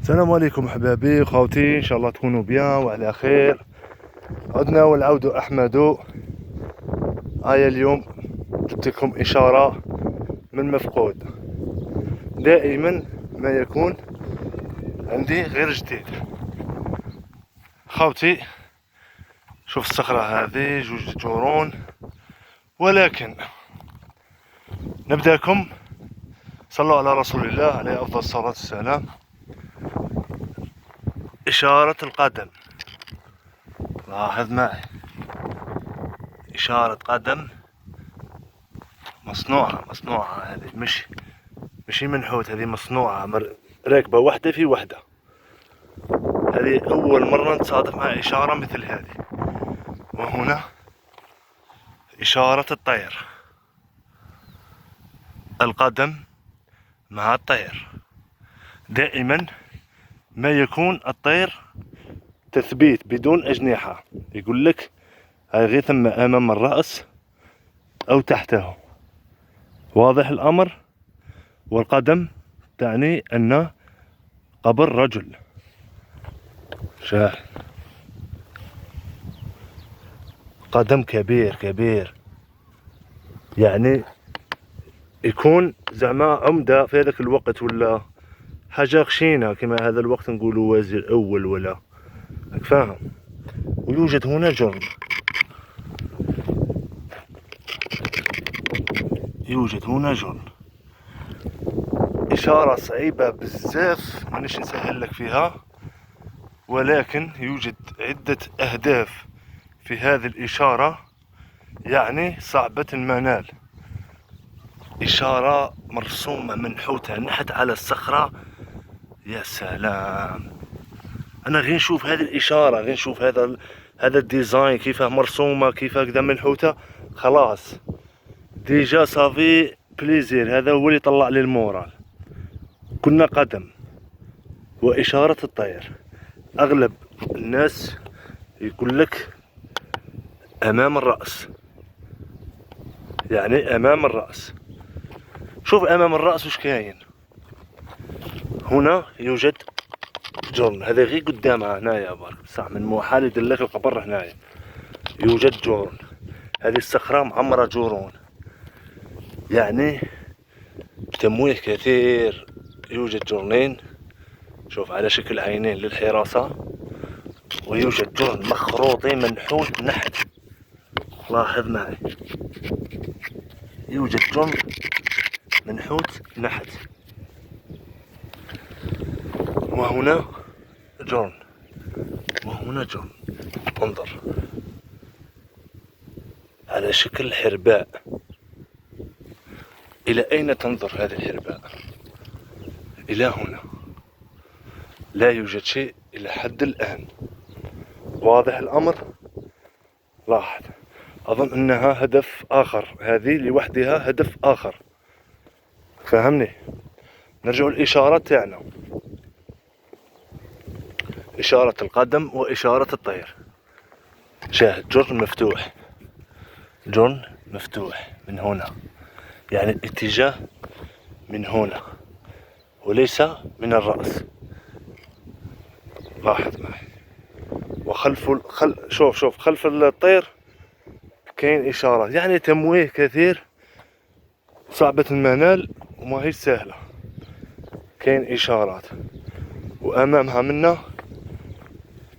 السلام عليكم احبابي خوتي، ان شاء الله تكونوا بيان وعلى خير. عدنا والعود احمد. اليوم جبت لكم اشاره من مفقود. دائما ما يكون عندي غير جديد. خوتي شوف الصخره هذه جوج جورون، ولكن نبداكم. صلوا على رسول الله عليه افضل الصلاه والسلام. اشاره القدم، لاحظ معي، إشارة قدم مصنوعة هذه، مش منحوت، هذه مصنوعة راكبة وحدة في وحدة. هذه أول مرة نتصادف مع إشارة مثل هذه. وهنا إشارة الطير، القدم مع الطير. دائما ما يكون الطير تثبيت بدون أجنحة، يقول لك هاي غير ثم أمام الرأس أو تحته، واضح الأمر. والقدم تعني أن قبر رجل. شاهد قدم كبير، يعني يكون زعما عمدة في هذاك الوقت، ولا حاجة خشينة كما هذا الوقت نقولوا وزير أول، ولا راك فاهم. ويوجد هنا جرن، إشارة صعيبة بزاف، مانيش نسهل لك فيها، ولكن يوجد عدة أهداف في هذه الإشارة، يعني صعبة المنال. إشارة مرسومة منحوتة نحت على الصخرة، يا سلام. أنا غير نشوف هذه الإشارة، غير نشوف هذا الديزاين كيفاه مرسومة، كيفاه كذا منحوتة، خلاص ديجا صافي بليزير. هذا هو اللي طلع لي المورال. كنا قدم وإشارة الطير. أغلب الناس يقول لك أمام الرأس، يعني أمام الرأس. شوف أمام الرأس وش كاين. هنا يوجد جرن، هذا غير قدامها هنايا برك، بصح من محال يدير لك القبر هنايا. يوجد جرن، هذه الصخرة معمرة جرون، يعني تمويه كثير. يوجد جرنين، شوف على شكل عينين للحراسة. ويوجد جرن مخروطي منحوت نحت، لاحظ معي، يوجد جرن منحوت نحت. وهنا جرن، وهنا جرن، انظر على شكل حرباء. إلى أين تنظر هذه الحرباء؟ إلى هنا. لا يوجد شيء إلى حد الآن، واضح الأمر. لاحظ، أظن أنها هدف آخر، هذه لوحدها هدف آخر، فهمني. نرجع الإشارات تاعنا، إشارة القدم وإشارة الطير. شاهد جرن مفتوح، جرن مفتوح من هنا، يعني الاتجاه من هنا وليس من الرأس. لاحظ معي. وخلف شوف خلف الطير كاين إشارة، يعني تمويه كثير، صعبة المنال وما هي سهلة. كاين إشارات، وأمامها منا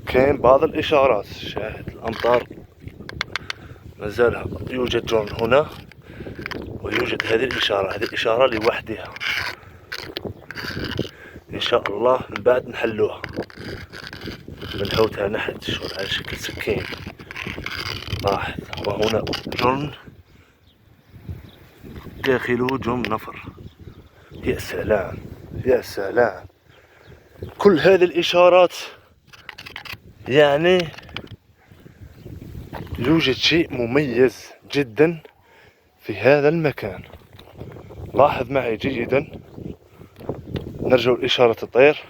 كاين بعض الإشارات. شاهد الأمطار مازالها. يوجد جرن هنا، ويوجد هذه الإشارة، هذه الإشارة لوحدها. إن شاء الله من بعد نحلوها، بنحوتها نحت شغل على شكل سكين. لاحظ، وهنا جرن داخله جرن نفر. يا سلام يا سلام. كل هذه الإشارات، يعني يوجد شيء مميز جدا في هذا المكان. لاحظ معي جيدا. نرجع لإشارة الطير.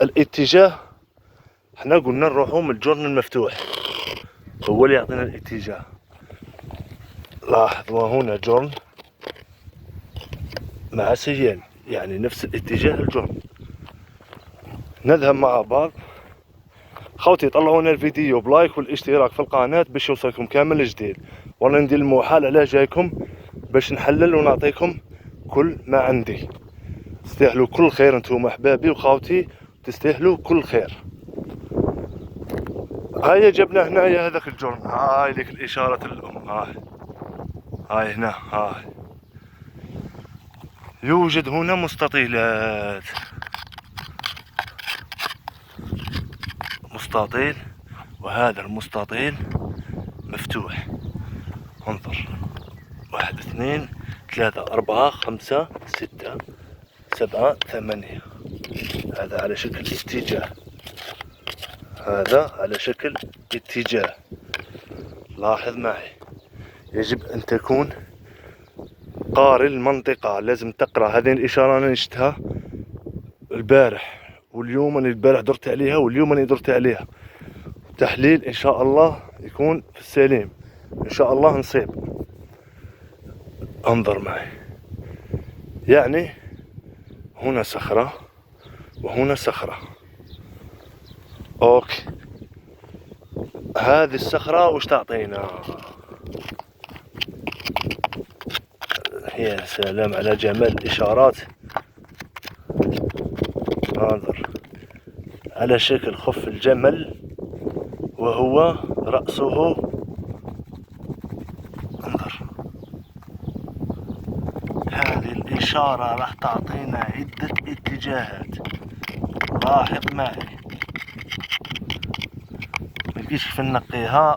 الاتجاه احنا قلنا نروحوا من الجرن المفتوح، هو اللي يعطينا الاتجاه. لاحظ، وهنا جرن مع سيال، يعني نفس الاتجاه الجرن. نذهب مع بعض. خوتي طلعونا الفيديو بلايك والاشتراك في القناة باش يوصلكم كامل الجديد. والله ندير المحال على جايكم باش نحلل ونعطيكم كل ما عندي. تستاهلوا كل خير انتم احبابي وخاوتي، تستاهلوا كل خير. هيا جبنا هنايا هذاك الجرن، هاي لك الاشارة الام، هاي هنا، هاي يوجد هنا مستطيلات، مستطيل، وهذا المستطيل مفتوح. انظر، 1 2 3 4 5 6 7 8. هذا على شكل اتجاه، هذا على شكل اتجاه. لاحظ معي، يجب ان تكون قارئ المنطقة، لازم تقرأ هذه الاشارة. انا نشتها البارح، واليوم انا البارح درت عليها، واليوم انا درت عليها. تحليل ان شاء الله يكون في السليم، ان شاء الله نصيب. انظر معي، يعني هنا صخرة وهنا صخرة. اوكي، هذه الصخرة وش تعطينا؟ يا سلام على جمال الاشارات. انظر، على شكل خف الجمل وهو رأسه. انظر، هذه الإشارة راح تعطينا عدة اتجاهات. لاحظ معي، ملقيش كيف نقيها.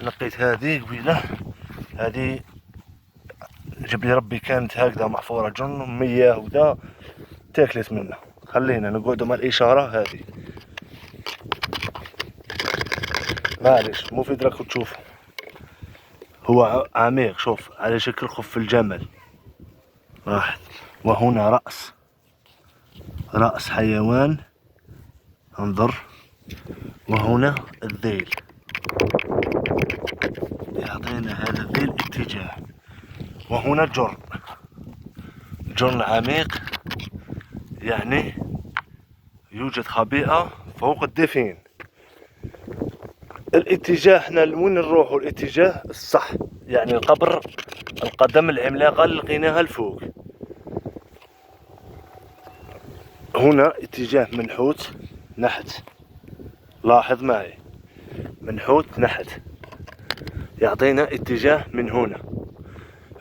لقيت هذه قبيلة، هذه جاب لي ربي كانت هكذا محفورة جن مياه وذا، تاكلت منه. خلينا نقعدوا مع الإشارة هذه، معليش مفيد راكم تشوفوا. هو عميق، شوف على شكل خف الجمل. واحد، وهنا رأس حيوان. انظر، وهنا الذيل، يعطينا هذا الذيل اتجاه. وهنا جرن عميق، يعني يوجد خبيئة فوق الدفين. الاتجاه احنا وين نروحوا؟ الاتجاه الصح، يعني القبر، القدم العملاقة اللي لقيناها الفوق. هنا اتجاه منحوت نحت، لاحظ معي، منحوت نحت يعطينا اتجاه من هنا.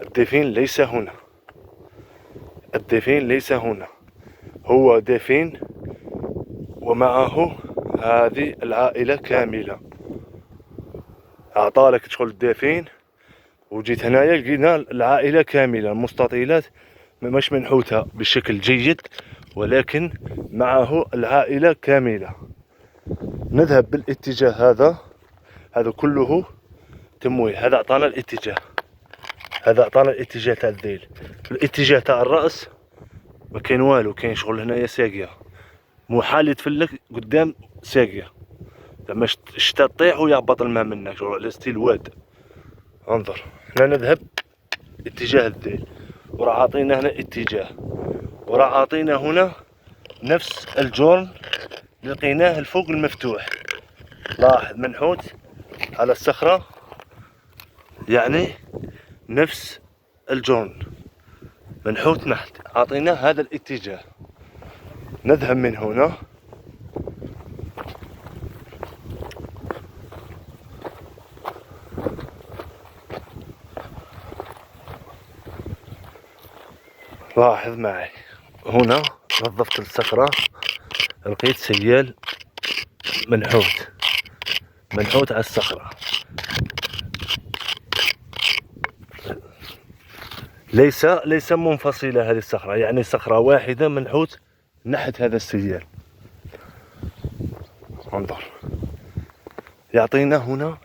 الدفين ليس هنا، الدفين ليس هنا، هو دفين ومعه هذه العائلة كاملة. أعطالك تدخل الدفين وجيت هنايا لقينا العائلة كاملة، المستطيلات مش منحوتة بشكل جيد، ولكن معه العائلة كاملة. نذهب بالاتجاه هذا كله تمويه. هذا أعطانا الاتجاه، هذا أعطانا الاتجاه تاع الذيل. الاتجاه تاع الرأس ما كاين والو، كاين شغل هنايا ساقية، محال يتفلك قدام ساقية، لما الشتا تطيح ويهبط الماء منك، شغل على ستيل واد. انظر، هنا نذهب اتجاه الذيل، وراح عاطينا هنا اتجاه، وراح عاطينا هنا نفس الجورن اللي لقيناه الفوق المفتوح. لاحظ، منحوت على الصخرة، يعني نفس الجورن منحوت نحت، عاطينا هذا الاتجاه. نذهب من هنا، لاحظ معي، هنا نظفت الصخرة، لقيت سيال منحوت على الصخرة. ليس منفصلة هذه الصخرة، يعني صخرة واحدة منحوت نحت هذا السيال. انظر، يعطينا هنا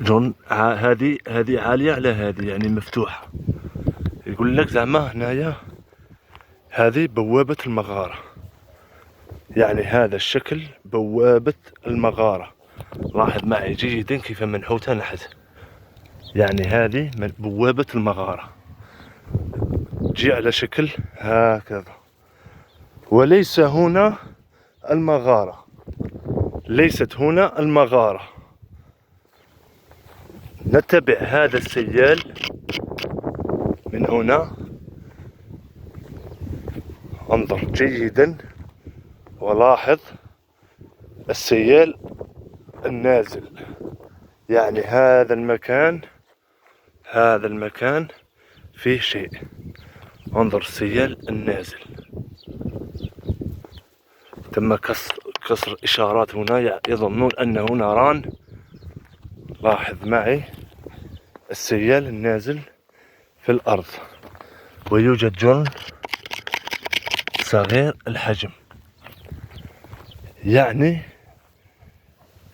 جون هذه عالية على هذه، يعني مفتوحة. يقول لك زعما هنايا هذه بوابة المغارة، يعني هذا الشكل بوابة المغارة. لاحظ معي جيدا كيف منحوتها نحت، يعني هذه بوابة المغارة. تجي على شكل هكذا. وليس هنا المغارة، ليست هنا المغارة. نتبع هذا السيال من هنا، انظر جيدا ولاحظ السيال النازل. يعني هذا المكان فيه شيء. انظر السيال النازل. تم كسر إشارات هنا، يظنون أنه ناران. لاحظ معي السيال النازل في الأرض، ويوجد جرن صغير الحجم. يعني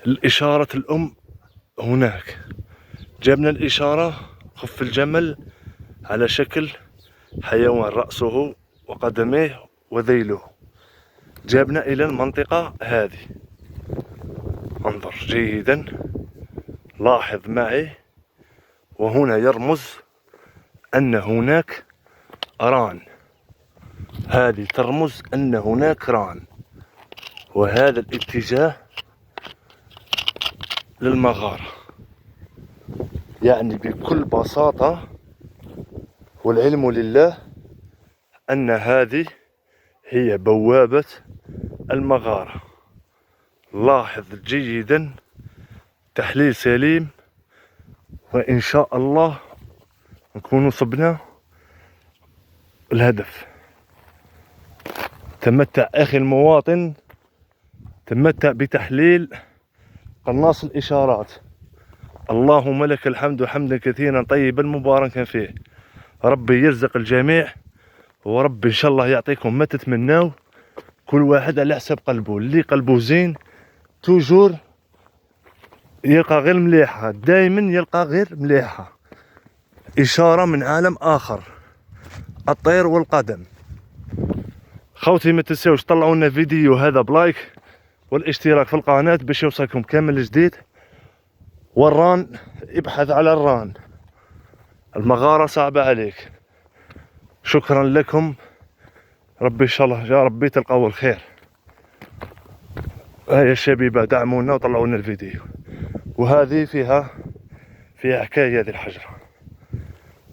الإشارة الأم هناك. جبنا الإشارة خف الجمل على شكل حيوان، رأسه وقدميه وذيله. جابنا إلى المنطقة هذه. انظر جيدا، لاحظ معي، وهنا يرمز أن هناك ران. هذه ترمز أن هناك ران، وهذا الاتجاه للمغارة. يعني بكل بساطة والعلم لله أن هذه هي بوابة المغارة. لاحظ جيدا، تحليل سليم، وإن شاء الله نكون صبنا الهدف. تمتع أخي المواطن، تمتع بتحليل قناص الإشارات. اللهم لك الحمد حمدا كثيرا طيبا مباركا فيه. ربي يرزق الجميع، وربي إن شاء الله يعطيكم ما تتمناو، كل واحد على حسب قلبه. اللي قلبه زين توجور يلقى غير مليحة، دايما يلقى غير مليحة. إشارة من عالم آخر، الطير والقدم. خوتي ما تنساوش طلعوا لنا فيديو هذا بلايك والاشتراك في القناة باش يوصلكم كامل الجديد. والران ابحث على الران، المغارة صعبة عليك. شكرا لكم، ربي ان شاء الله يا ربي تلقاو الخير. هيا الشبيبة دعمونا وطلعوا لنا الفيديو. وهذه فيها حكاية.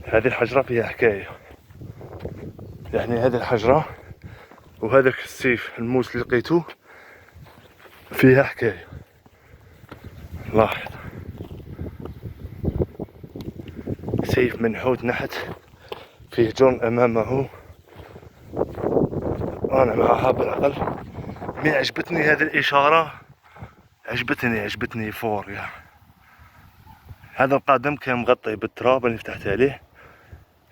هذه الحجرة فيها حكاية. يعني هذه الحجرة وهذاك السيف الموس اللي لقيته فيها حكاية. لاحظ سيف منحوت نحت، فيه جرن أمامه. أنا معها بالعقل. مي عجبتني هذه الإشارة، عجبتني فور يعني. هذا القدم كان مغطي بالتراب اللي فتحت عليه،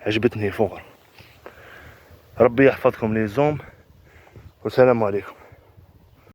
عجبتني فور. ربي يحفظكم لي زوم، والسلام عليكم.